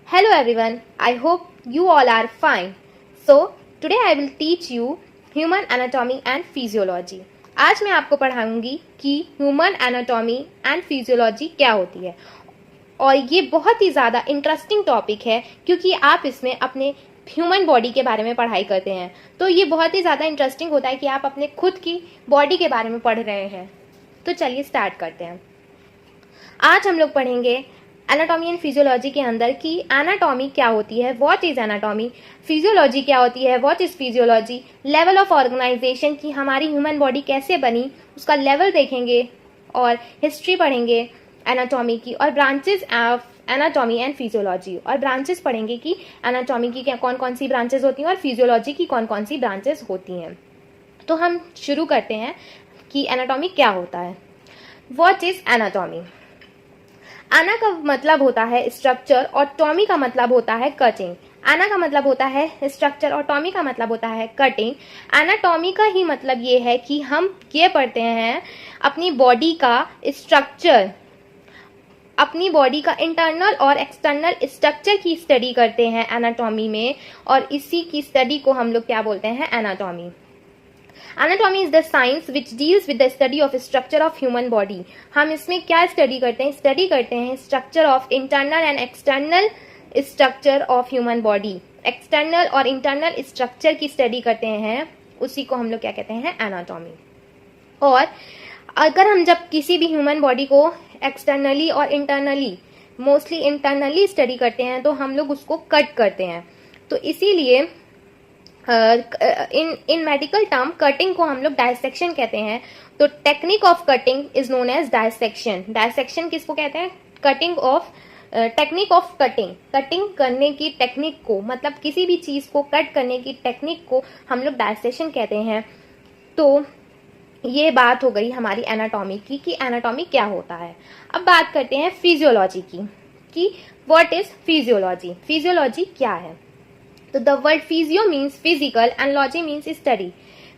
Hello everyone, I hope you all are fine. So, today I will teach you Human Anatomy and Physiology. आज मैं आपको पढ़ाऊंगी कि human anatomy and physiology क्या होती है और ये बहुत ही ज़्यादा इंटरेस्टिंग टॉपिक है क्योंकि आप इसमें अपने ह्यूमन बॉडी के बारे में पढ़ाई करते हैं। तो ये बहुत ही ज़्यादा इंटरेस्टिंग होता है कि आप अपने खुद की बॉडी के बारे में पढ़ रहे हैं। तो चलिए स्टार्ट करते हैं। आज हम लोग पढ़ेंगे एनाटॉमी एंड फिजियोलॉजी के अंदर कि एनाटॉमी क्या होती है, व्हाट इज एनाटॉमी, फिजियोलॉजी क्या होती है, what is physiology, level of organisation की हमारी ह्यूमन बॉडी कैसे बनी उसका लेवल देखेंगे और हिस्ट्री पढ़ेंगे एनाटॉमी की और branches of anatomy and physiology और ब्रांचेस पढ़ेंगे कि एनाटॉमी की कौन कौन सी ब्रांचेस होती हैं और फिजियोलॉजी की कौन कौन सी ब्रांचेस होती हैं। तो हम शुरू करते हैं कि एनाटॉमी क्या होता है। What is anatomy? आना का मतलब होता है स्ट्रक्चर और टॉमी का मतलब होता है कटिंग। आना का मतलब होता है स्ट्रक्चर और टॉमी का मतलब होता है कटिंग। एनाटॉमी का ही मतलब ये है कि हम ये पढ़ते हैं अपनी बॉडी का स्ट्रक्चर, अपनी बॉडी का इंटरनल और एक्सटर्नल स्ट्रक्चर की स्टडी करते हैं एनाटॉमी में और इसी की स्टडी को हम लोग क्या बोलते हैं, anatomy. Anatomy is the science which deals with the study of structure of human body. हम इसमें क्या स्टडी करते हैं? स्टडी करते हैं structure of internal and external structure of human body. External और इंटरनल स्ट्रक्चर की स्टडी करते हैं, उसी को हम लोग क्या कहते हैं, एनाटॉमी। और अगर हम जब किसी भी ह्यूमन बॉडी को एक्सटर्नली और इंटरनली, मोस्टली इंटरनली स्टडी करते हैं तो हम लोग उसको कट करते हैं। तो इसीलिए इन मेडिकल टर्म कटिंग को हम लोग डायसेक्शन कहते हैं। तो technique of cutting is known as dissection. Dissection किसको कहते हैं? Cutting of, technique of cutting, cutting करने की टेक्निक को, मतलब किसी भी चीज को कट करने की टेक्निक को हम लोग डायसेक्शन कहते हैं। तो ये बात हो गई हमारी एनाटॉमी की कि एनाटॉमी क्या होता है। अब बात करते हैं फिजियोलॉजी की कि व्हाट इज फिजियोलॉजी। फिजियोलॉजी क्या है? तो the word physio means physical and logy means study.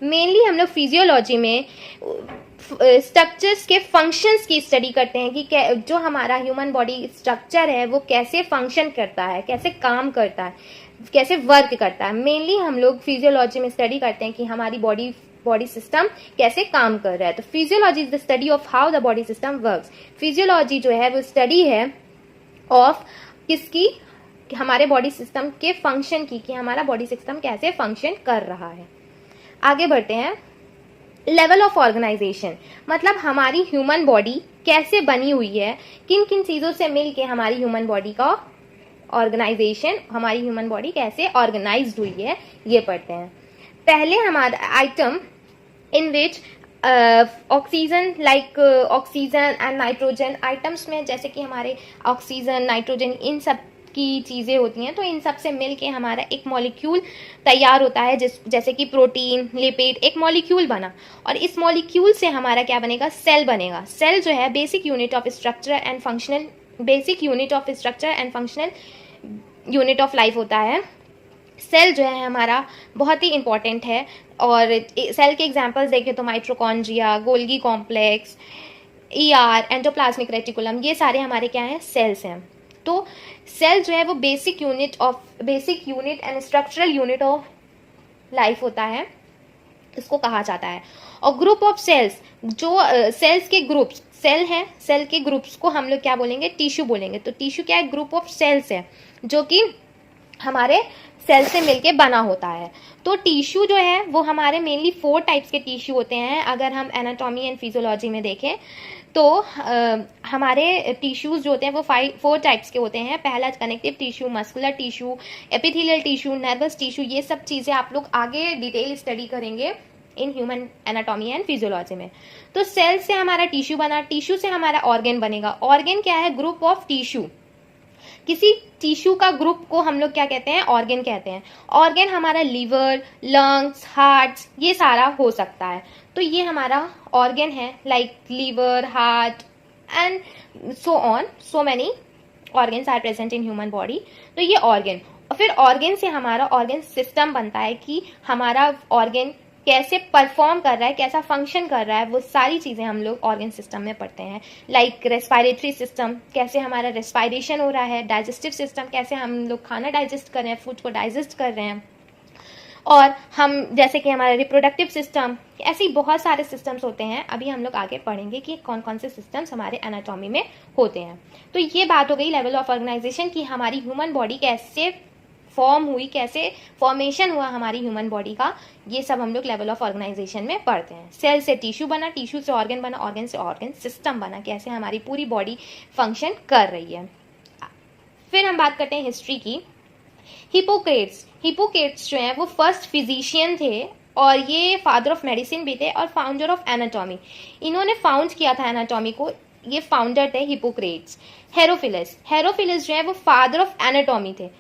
Mainly हम लोग फिजियोलॉजी में स्ट्रक्चर्स के फंक्शंस की स्टडी करते हैं कि जो हमारा ह्यूमन बॉडी स्ट्रक्चर है वो कैसे फंक्शन करता है, कैसे काम करता है, कैसे वर्क करता है। मेनली हम लोग फिजियोलॉजी में स्टडी करते हैं कि हमारी बॉडी सिस्टम कैसे काम कर रहा है। तो physiology is the study of how the body system works. Physiology जो है वो स्टडी है ऑफ किसकी, हमारे बॉडी सिस्टम के फंक्शन की, कि हमारा बॉडी सिस्टम कैसे फंक्शन कर रहा है। आगे बढ़ते हैं। लेवल ऑफ ऑर्गेनाइजेशन मतलब हमारी ह्यूमन बॉडी कैसे बनी हुई है, किन किन चीजों से मिलके हमारी ह्यूमन बॉडी का ऑर्गेनाइजेशन, हमारी ह्यूमन बॉडी कैसे ऑर्गेनाइज्ड हुई है, ये पढ़ते हैं। पहले हमारा item in which oxygen, like oxygen and nitrogen items में, जैसे कि हमारे ऑक्सीजन, नाइट्रोजन, इन सब की चीजें होती हैं। तो इन सब से मिलके हमारा एक मॉलिक्यूल तैयार होता है, जैसे कि प्रोटीन, लिपिड, एक मॉलिक्यूल बना और इस मॉलिक्यूल से हमारा क्या बनेगा, सेल बनेगा। सेल जो है basic unit of structure and functional, basic unit of structure and functional unit of life होता है। सेल जो है हमारा बहुत ही इंपॉर्टेंट है और सेल के एग्जाम्पल्स देखें तो mitochondria, Golgi complex, ER, endoplasmic reticulum, ये सारे हमारे क्या हैं, सेल्स हैं। तो सेल जो है वो basic unit and structural unit of life होता है, इसको कहा जाता है। और ग्रुप ऑफ सेल्स, जो सेल्स के ग्रुप्स, सेल है, सेल के ग्रुप्स को हम लोग क्या बोलेंगे, टिश्यू बोलेंगे। तो टिश्यू क्या है, ग्रुप ऑफ सेल्स है जो कि हमारे सेल से मिलके बना होता है। तो टिश्यू जो है वो हमारे मेनली 4 टाइप्स के टिश्यू होते हैं। अगर हम एनाटॉमी एंड फिजियोलॉजी में देखें तो हमारे टिश्यूज जो होते हैं वो 4 टाइप्स के होते हैं। पहला connective tissue, muscular tissue, epithelial tissue, nervous tissue. ये सब चीज़ें आप लोग आगे डिटेल स्टडी करेंगे in human anatomy and physiology में। तो सेल से हमारा टिश्यू बना, टिश्यू से हमारा ऑर्गेन बनेगा। ऑर्गेन क्या है, ग्रुप ऑफ टिश्यू। किसी टिश्यू का ग्रुप को हम लोग क्या कहते हैं, ऑर्गेन कहते हैं। ऑर्गेन हमारा लीवर, लंग्स, हार्ट, ये सारा हो सकता है। तो ये हमारा ऑर्गेन है, like liver, heart and so on, so many organs are present in human body. तो ये ऑर्गेन, और फिर ऑर्गेन से हमारा ऑर्गेन सिस्टम बनता है कि हमारा ऑर्गेन कैसे परफॉर्म कर रहा है, कैसा फंक्शन कर रहा है, वो सारी चीज़ें हम लोग ऑर्गन सिस्टम में पढ़ते हैं। लाइक रेस्पिरेटरी सिस्टम, कैसे हमारा रेस्पिरेशन हो रहा है, डाइजेस्टिव सिस्टम, कैसे हम लोग खाना डाइजेस्ट कर रहे हैं, फूड को डाइजेस्ट कर रहे हैं, और हम जैसे कि हमारा रिप्रोडक्टिव सिस्टम, ऐसे बहुत सारे सिस्टम्स होते हैं। अभी हम लोग आगे पढ़ेंगे कि कौन कौन से सिस्टम्स हमारे एनाटॉमी में होते हैं। तो ये बात हो गई लेवल ऑफ ऑर्गेनाइजेशन की हमारी ह्यूमन बॉडी कैसे फॉर्म हुई, कैसे फॉर्मेशन हुआ हमारी ह्यूमन बॉडी का, ये सब हम लोग लेवल ऑफ ऑर्गेनाइजेशन में पढ़ते हैं। सेल से टिश्यू बना, टिश्यू से ऑर्गन बना, ऑर्गन से ऑर्गन सिस्टम बना, कैसे हमारी पूरी बॉडी फंक्शन कर रही है। फिर हम बात करते हैं हिस्ट्री की। हिपोक्रेट्स जो है वो फर्स्ट फिजिशियन थे और ये फादर ऑफ मेडिसिन भी थे और फाउंडर ऑफ एनाटॉमी। इन्होंने फाउंड किया था एनाटॉमी को, ये फाउंडर थे हिपोक्रेट्स। हेरोफिलस जो है वो फादर ऑफ एनाटॉमी थे।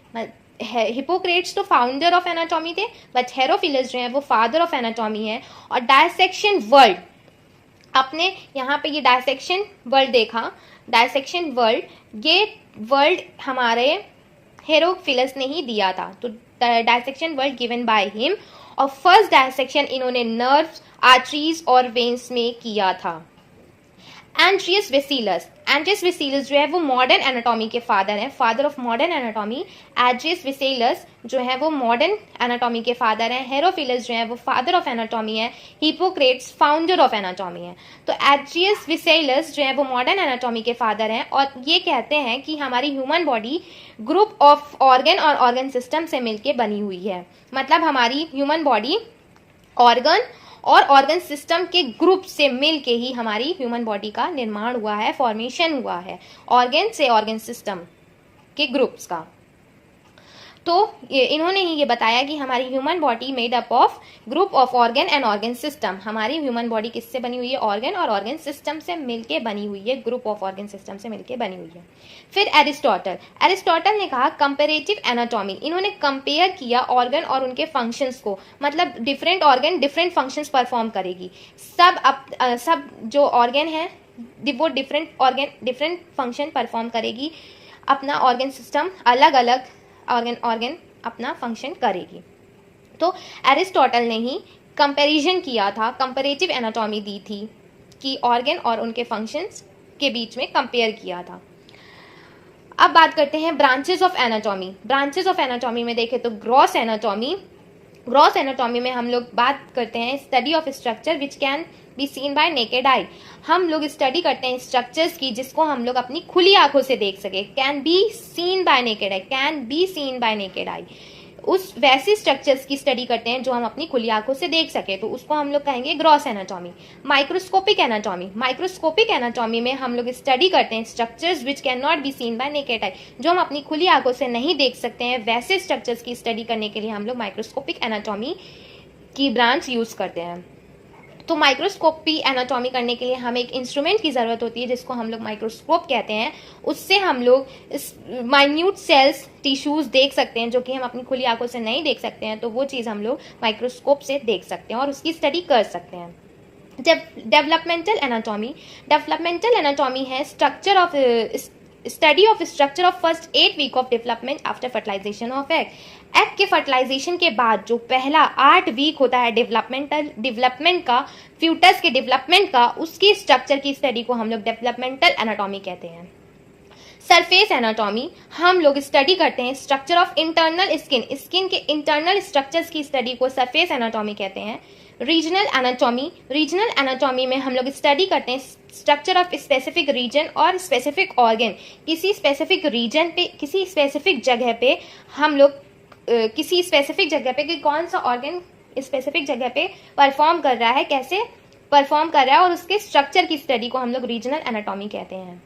हिपोक्रेट्स तो फाउंडर ऑफ एनाटॉमी थे, बट हेरोफिलस जो है वो फादर ऑफ एनाटॉमी है। और डायसेक्शन वर्ल्ड, आपने यहाँ पे ये डायसेक्शन वर्ल्ड देखा, डायसेक्शन वर्ल्ड, ये वर्ल्ड हमारे हेरोफिलस ने ही दिया था। तो dissection word given by him, और फर्स्ट डायसेक्शन इन्होंने नर्व्स, आर्टरीज और वेन्स में किया था। एंड्रियस वेसिलस जो है वो मॉडर्न एनाटॉमी के फादर हैं, father of modern anatomy. Andreas Vesalius जो है वो मॉडर्न एनाटॉमी के फादर हैं। हेरोफिलस जो है वो फादर ऑफ एनाटॉमी है। हिपोक्रेट्स फाउंडर ऑफ एनाटॉमी है। तो एंड्रियस वेसिलस जो है वो मॉडर्न एनाटॉमी के फादर हैं और ये कहते हैं कि हमारी human body group of organ और ऑर्गन सिस्टम से मिलकर बनी हुई है। मतलब हमारी ह्यूमन बॉडी ऑर्गन और ऑर्गन सिस्टम के ग्रुप से मिल के ही हमारी ह्यूमन बॉडी का निर्माण हुआ है, फॉर्मेशन हुआ है, ऑर्गन से ऑर्गन सिस्टम के ग्रुप्स का। तो इन्होंने ही ये बताया कि हमारी human body made up of group of organ and organ system. हमारी ह्यूमन बॉडी किससे बनी हुई है? ऑर्गन और ऑर्गन सिस्टम से मिलके बनी हुई है, ग्रुप ऑफ ऑर्गन सिस्टम से मिलके बनी हुई है। फिर एरिस्टोटल ने कहा कंपेरेटिव एनाटॉमी। इन्होंने कंपेयर किया ऑर्गन और उनके फंक्शंस को, मतलब different organ different functions perform करेगी। सब जो ऑर्गन है वो डिफरेंट फंक्शन परफॉर्म करेगी। अपना ऑर्गन सिस्टम अलग अलग ऑर्गन अपना फंक्शन करेगी। तो एरिस्टोटल ने ही कंपैरिजन किया था, कंपैरेटिव एनाटॉमी दी थी कि ऑर्गन और उनके फंक्शंस के बीच में कंपेयर किया था। अब बात करते हैं branches of anatomy. Branches of anatomy में देखें तो ग्रॉस एनाटॉमी में हम लोग बात करते हैं study of structure which can be seen bye naked eye. हम लोग स्टडी करते हैं स्ट्रक्चर्स की जिसको हम लोग अपनी खुली आंखों से देख सके। Can be seen bye naked eye, उस वैसे स्ट्रक्चर्स की स्टडी करते हैं जो हम अपनी खुली आंखों से देख सके, तो उसको हम लोग कहेंगे ग्रॉस एनाटॉमी। माइक्रोस्कोपिक एनाटॉमी में हम लोग स्टडी करते हैं structures which can not be seen bye naked eye, जो हम अपनी खुली आंखों से नहीं देख सकते हैं, वैसे स्ट्रक्चर्स की स्टडी करने के लिए हम लोग माइक्रोस्कोपिक एनाटॉमी की ब्रांच यूज करते हैं। तो माइक्रोस्कोपी एनाटॉमी करने के लिए हमें एक इंस्ट्रूमेंट की ज़रूरत होती है जिसको हम लोग माइक्रोस्कोप कहते हैं। उससे हम लोग माइन्यूट सेल्स, टिश्यूज देख सकते हैं जो कि हम अपनी खुली आंखों से नहीं देख सकते हैं, तो वो चीज़ हम लोग माइक्रोस्कोप से देख सकते हैं और उसकी स्टडी कर सकते हैं। डेवलपमेंटल एनाटॉमी है study of structure of first 8 week of development after fertilisation of egg. Egg के फर्टिलाइजेशन के बाद जो पहला 8 वीक होता है डेवलपमेंट का, फ्यूटस के डेवलपमेंट का, उसकी स्ट्रक्चर की स्टडी को हम लोग डेवलपमेंटल एनाटॉमी कहते हैं। सरफेस एनाटॉमी, हम लोग स्टडी करते हैं स्ट्रक्चर ऑफ इंटरनल स्किन के इंटरनल स्ट्रक्चर्स की स्टडी को सरफेस एनाटॉमी कहते हैं। रीजनल एनाटॉमी में हम लोग स्टडी करते हैं स्ट्रक्चर ऑफ स्पेसिफिक रीजन और स्पेसिफिक ऑर्गन। किसी स्पेसिफिक रीजन पे, किसी स्पेसिफिक जगह पे हम लोग किसी स्पेसिफिक जगह पे कि कौन सा ऑर्गन स्पेसिफिक जगह पे परफॉर्म कर रहा है, कैसे परफॉर्म कर रहा है, और उसके स्ट्रक्चर की स्टडी को हम लोग रीजनल एनाटॉमी कहते हैं।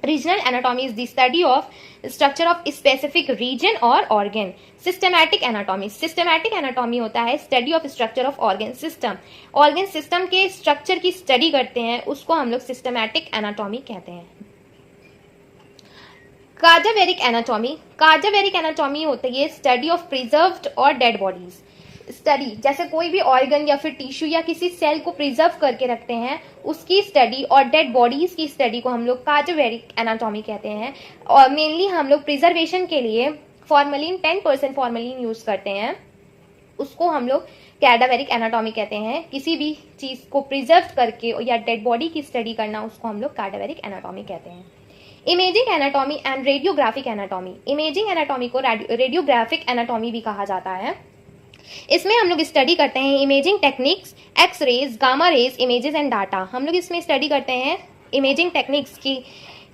Regional anatomy is the study of structure of specific region और ऑर्गन। सिस्टमैटिक एनाटॉमी होता है study of structure of organ system के स्ट्रक्चर की स्टडी करते हैं, उसको हम लोग सिस्टमैटिक एनाटॉमी कहते हैं। कार्डियोवेरिक एनाटॉमी होती है स्टडी ऑफ प्रिजर्व्ड और डेड बॉडीज। स्टडी जैसे कोई भी ऑर्गन या फिर टिश्यू या किसी सेल को प्रिजर्व करके रखते हैं, उसकी स्टडी, और डेड बॉडीज की स्टडी को हम लोग कार्डियोवेरिक एनाटॉमी कहते हैं। और मेनली हम लोग प्रिजर्वेशन के लिए फॉर्मेलिन 10% फॉर्मेलिन यूज करते हैं। उसको हम लोग कैडावेरिक एनाटॉमी कहते हैं। किसी भी चीज को प्रिजर्व करके या डेड बॉडी की स्टडी करना, उसको हम लोग कैडावेरिक एनाटॉमी कहते हैं। Imaging anatomy and radiographic anatomy. Imaging anatomy को रेडियोग्राफिक एनाटॉमी भी कहा जाता है। इसमें हम लोग स्टडी करते हैं imaging techniques, x-rays, gamma rays, images and data. हम लोग इसमें स्टडी करते हैं इमेजिंग टेक्निक्स की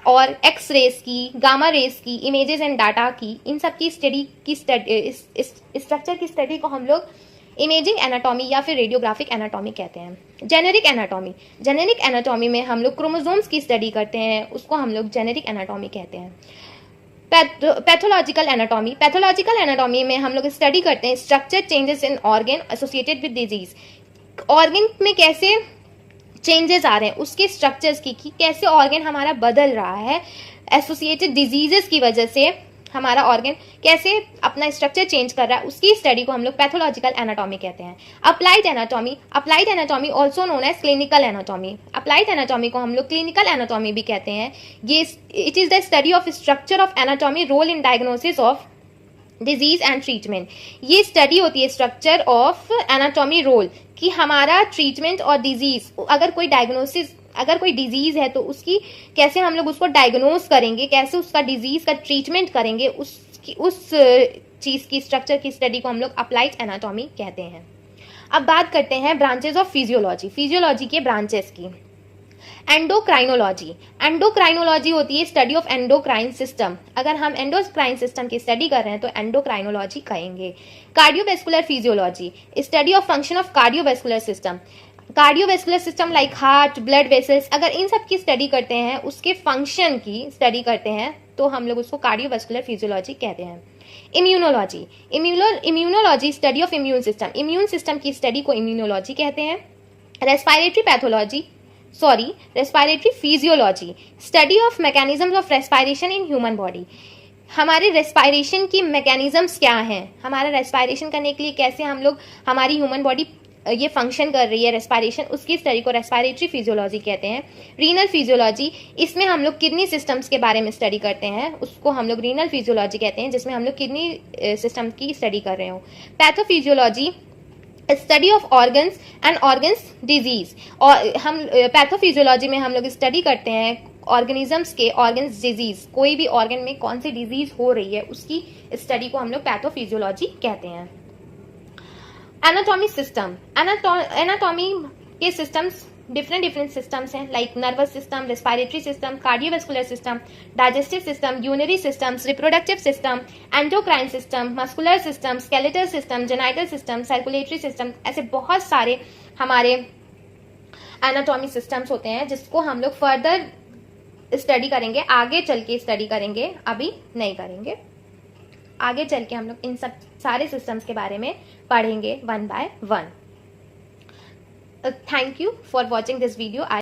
और एक्स रेज की, गामा रेज की, इमेजेस एंड डाटा की। इन सब की स्टडी की स्ट्रक्चर की स्टडी को हम लोग इमेजिंग एनाटॉमी या फिर रेडियोग्राफिक एनाटॉमी कहते हैं। Generic anatomy. जेनेरिक एनाटॉमी में हम लोग क्रोमोसोम्स की स्टडी करते हैं, उसको हम लोग जेनेरिक एनाटॉमी कहते हैं। Pathological anatomy. पैथोलॉजिकल एनाटॉमी में हम लोग स्टडी करते हैं structure changes in organ associated with disease. Organ में कैसे चेंजेस आ रहे हैं, उसके स्ट्रक्चर्स की, कि कैसे ऑर्गन हमारा बदल रहा है एसोसिएटेड डिजीजेस की वजह से, हमारा ऑर्गन कैसे अपना स्ट्रक्चर चेंज कर रहा है, उसकी स्टडी को हम लोग पैथोलॉजिकल एनाटॉमी कहते हैं। Applied anatomy. Applied anatomy also known as clinical anatomy. Applied anatomy को हम लोग क्लिनिकल एनाटॉमी भी कहते हैं। ये it is the study of structure of anatomy, role in diagnosis of disease and treatment. ये स्टडी होती है स्ट्रक्चर ऑफ एनाटॉमी रोल, कि हमारा ट्रीटमेंट और डिजीज, अगर कोई डायग्नोसिस, अगर कोई डिजीज है तो उसकी कैसे हम लोग उसको डायग्नोज करेंगे, कैसे उसका डिजीज का ट्रीटमेंट करेंगे, उस चीज की स्ट्रक्चर की स्टडी को हम लोग अप्लाइड एनाटॉमी कहते हैं। अब बात करते हैं ब्रांचेस ऑफ फिजियोलॉजी। फिजियोलॉजी के ब्रांचेस की। एंडोक्राइनोलॉजी। एंडोक्राइनोलॉजी होती है स्टडी ऑफ एंडोक्राइन सिस्टम। अगर हम एंडोक्राइन सिस्टम की स्टडी कर रहे हैं तो एंडोक्राइनोलॉजी कहेंगे। Cardiovascular physiology, study of function of cardiovascular system. Cardiovascular system like heart, blood vessels, अगर इन सब की स्टडी करते हैं, उसके फंक्शन की स्टडी करते हैं, तो हम लोग उसको कार्डियोवेस्कुलर फिजियोलॉजी कहते हैं। Immunology. Immunology study of immune system. Immune system की स्टडी को इम्यूनोलॉजी कहते हैं। Respiratory pathology, respiratory physiology, study of mechanisms of respiration in human body. हमारे रेस्पिरेशन की मैकेनिज्म्स क्या हैं, हमारा रेस्पिरेशन करने के लिए कैसे हम लोग, हमारी ह्यूमन बॉडी ये फंक्शन कर रही है रेस्पिरेशन, उसकी स्टडी को रेस्पिरेटरी फिजियोलॉजी कहते हैं। रीनल फिजियोलॉजी, इसमें हम लोग किडनी सिस्टम्स के बारे में स्टडी करते हैं, उसको हम लोग रीनल फिजियोलॉजी कहते हैं, जिसमें हम लोग किडनी सिस्टम की स्टडी कर रहे हो। Pathophysiology, study of organs and organs disease. और हम पैथोफिजियोलॉजी में हम लोग स्टडी करते हैं ऑर्गेनिजम्स के ऑर्गन्स डिजीज, कोई भी ऑर्गन में कौन सी डिजीज हो रही है उसकी स्टडी को हम लोग पैथोफिजियोलॉजी कहते हैं। Anatomy system. एनाटॉमी के सिस्टम्स डिफरेंट सिस्टम्स हैं, like nervous system, respiratory system, cardiovascular system, digestive system, urinary systems, reproductive system, endocrine system, muscular system, skeletal system, genital system, circulatory system, ऐसे बहुत सारे हमारे एनाटॉमी सिस्टम्स होते हैं, जिसको हम लोग फर्दर स्टडी करेंगे, आगे चल के स्टडी करेंगे, अभी नहीं करेंगे। आगे चल के हम लोग इन सब सारे सिस्टम्स के बारे में पढ़ेंगे 1 by 1। Thank you for watching this video.